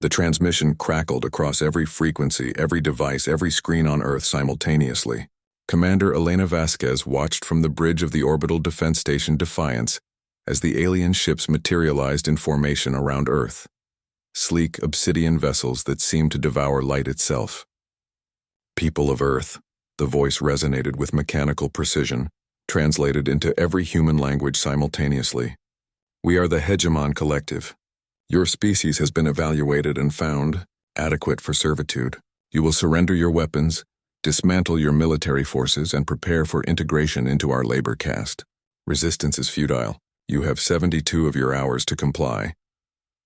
The transmission crackled across every frequency, every device, every screen on Earth simultaneously. Commander Elena Vasquez watched from the bridge of the orbital defense station Defiance as the alien ships materialized in formation around Earth. Sleek obsidian vessels that seemed to devour light itself. People of Earth, the voice resonated with mechanical precision, translated into every human language simultaneously. We are the Hegemon Collective. Your species has been evaluated and found adequate for servitude. You will surrender your weapons, dismantle your military forces, and prepare for integration into our labor caste. Resistance is futile. You have 72 of your hours to comply.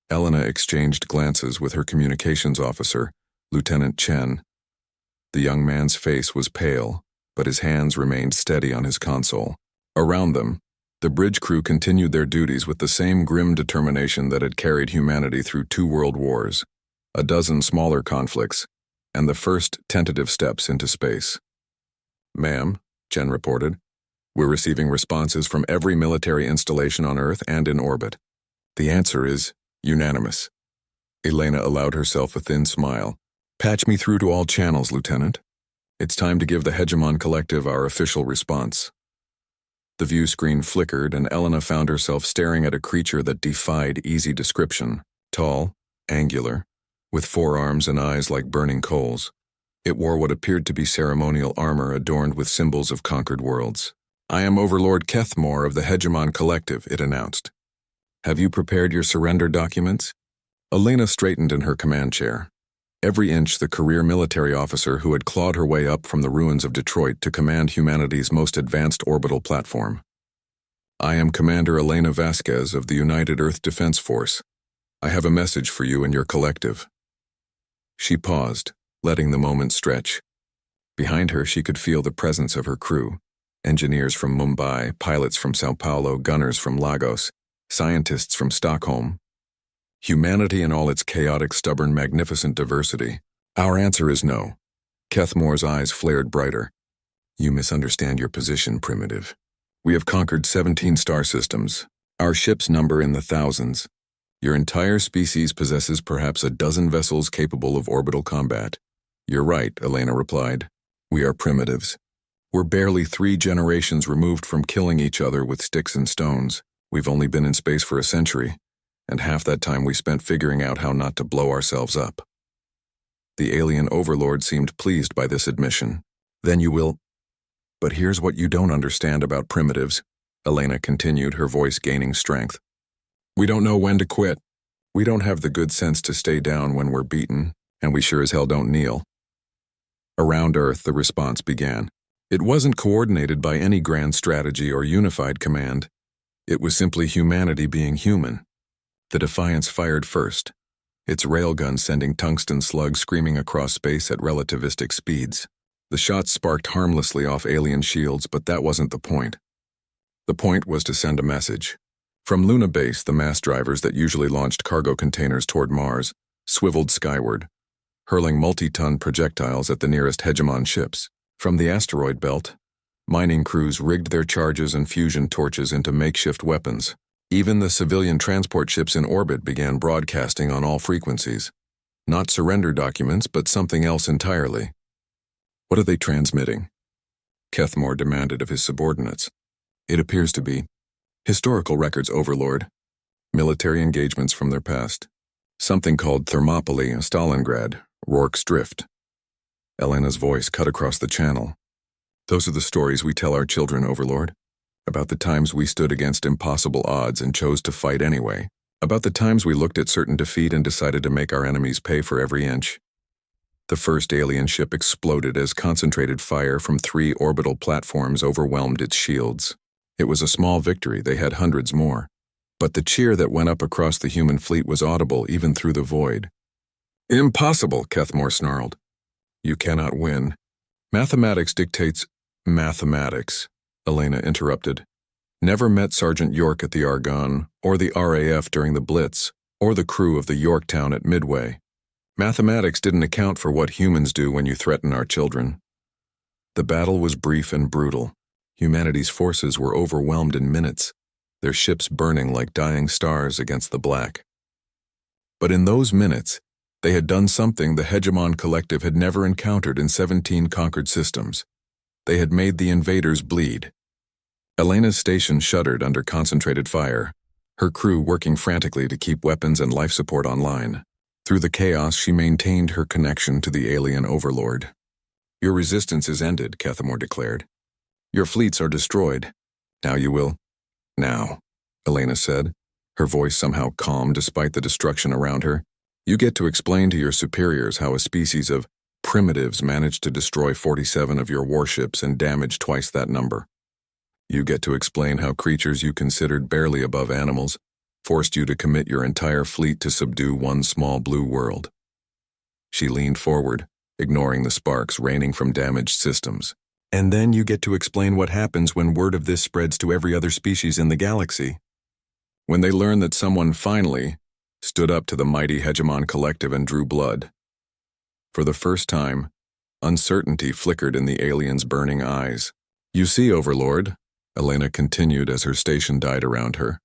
Elena exchanged glances with her communications officer, Lieutenant Chen. The young man's face was pale, but his hands remained steady on his console. Around them, the bridge crew continued their duties with the same grim determination that had carried humanity through 2 world wars, a dozen smaller conflicts, and the first tentative steps into space. "Ma'am," Chen reported, "we're receiving responses from every military installation on Earth and in orbit. The answer is unanimous." Elena allowed herself a thin smile. "Patch me through to all channels, Lieutenant. It's time to give the Hegemon Collective our official response." The view screen flickered, and Elena found herself staring at a creature that defied easy description. Tall, angular, with 4 arms and eyes like burning coals. It wore what appeared to be ceremonial armor adorned with symbols of conquered worlds. "I am Overlord Kethmore of the Hegemon Collective," it announced. "Have you prepared your surrender documents?" Elena straightened in her command chair. Every inch the career military officer who had clawed her way up from the ruins of Detroit to command humanity's most advanced orbital platform. "I am Commander Elena Vasquez of the United Earth Defense Force. I have a message for you and your collective." She paused, letting the moment stretch. Behind her she could feel the presence of her crew. Engineers from Mumbai, pilots from Sao Paulo, gunners from Lagos, scientists from Stockholm. Humanity in all its chaotic, stubborn, magnificent diversity. "Our answer is no." Kethmore's eyes flared brighter. "You misunderstand your position, Primitive. We have conquered 17 star systems. Our ships number in the thousands. Your entire species possesses perhaps a dozen vessels capable of orbital combat." "You're right," Elena replied. "We are primitives. We're barely 3 generations removed from killing each other with sticks and stones. We've only been in space for a century, and half that time we spent figuring out how not to blow ourselves up." The alien overlord seemed pleased by this admission. "Then you will—" "But here's what you don't understand about primitives," Elena continued, her voice gaining strength. "We don't know when to quit. We don't have the good sense to stay down when we're beaten, and we sure as hell don't kneel." Around Earth, the response began. It wasn't coordinated by any grand strategy or unified command. It was simply humanity being human. The Defiance fired first, its railgun sending tungsten slugs screaming across space at relativistic speeds. The shots sparked harmlessly off alien shields, but that wasn't the point. The point was to send a message. From Luna Base, the mass drivers that usually launched cargo containers toward Mars swiveled skyward, hurling multi-ton projectiles at the nearest Hegemon ships. From the asteroid belt, mining crews rigged their charges and fusion torches into makeshift weapons. Even the civilian transport ships in orbit began broadcasting on all frequencies. Not surrender documents, but something else entirely. "What are they transmitting?" Kethmore demanded of his subordinates. "It appears to be historical records, Overlord. Military engagements from their past. Something called Thermopylae, Stalingrad, Rorke's Drift." Elena's voice cut across the channel. "Those are the stories we tell our children, Overlord. About the times we stood against impossible odds and chose to fight anyway. About the times we looked at certain defeat and decided to make our enemies pay for every inch." The first alien ship exploded as concentrated fire from 3 orbital platforms overwhelmed its shields. It was a small victory, they had hundreds more. But the cheer that went up across the human fleet was audible even through the void. "Impossible," Kethmore snarled. "You cannot win. Mathematics dictates—" "Mathematics," Elena interrupted. "Never met Sergeant York at the Argonne, or the RAF during the Blitz, or the crew of the Yorktown at Midway. Mathematics didn't account for what humans do when you threaten our children." The battle was brief and brutal. Humanity's forces were overwhelmed in minutes, their ships burning like dying stars against the black. But in those minutes, They had done something the Hegemon Collective had never encountered in 17 conquered systems. They had made the invaders bleed. Elena's station shuddered under concentrated fire, her crew working frantically to keep weapons and life support online. Through the chaos, she maintained her connection to the alien overlord. "Your resistance is ended," Kethamor declared. "Your fleets are destroyed. Now you will." "Now," Elena said, her voice somehow calm despite the destruction around her. "You get to explain to your superiors how a species of primitives managed to destroy 47 of your warships and damage twice that number. You get to explain how creatures you considered barely above animals forced you to commit your entire fleet to subdue one small blue world." She leaned forward, ignoring the sparks raining from damaged systems. "And then you get to explain what happens when word of this spreads to every other species in the galaxy. When they learn that someone finally stood up to the mighty Hegemon Collective and drew blood." For the first time, uncertainty flickered in the alien's burning eyes. "You see, Overlord," Elena continued as her station died around her,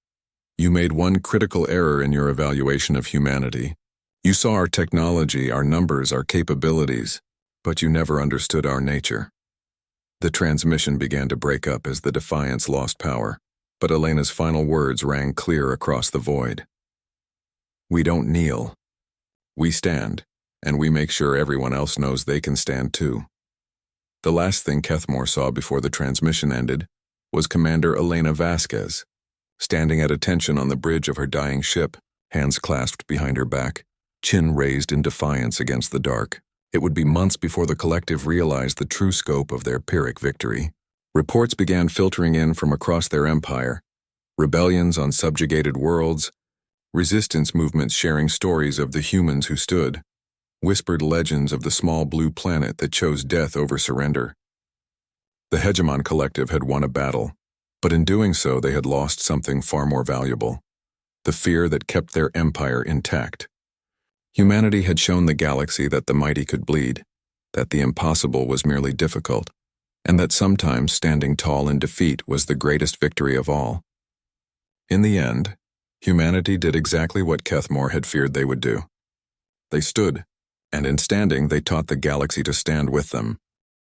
"you made one critical error in your evaluation of humanity. You saw our technology, our numbers, our capabilities, but you never understood our nature." The transmission began to break up as the Defiance lost power, but Elena's final words rang clear across the void. "We don't kneel. We stand, and we make sure everyone else knows they can stand too." The last thing Kethamor saw before the transmission ended was Commander Elena Vasquez, standing at attention on the bridge of her dying ship, hands clasped behind her back, chin raised in defiance against the dark. It would be months before the Collective realized the true scope of their Pyrrhic victory. Reports began filtering in from across their empire, rebellions on subjugated worlds, resistance movements sharing stories of the humans who stood, whispered legends of the small blue planet that chose death over surrender. The Hegemon Collective had won a battle, but in doing so they had lost something far more valuable: the fear that kept their empire intact. Humanity had shown the galaxy that the mighty could bleed, that the impossible was merely difficult, and that sometimes standing tall in defeat was the greatest victory of all. In the end, humanity did exactly what Kethamor had feared they would do. They stood, and in standing they taught the galaxy to stand with them.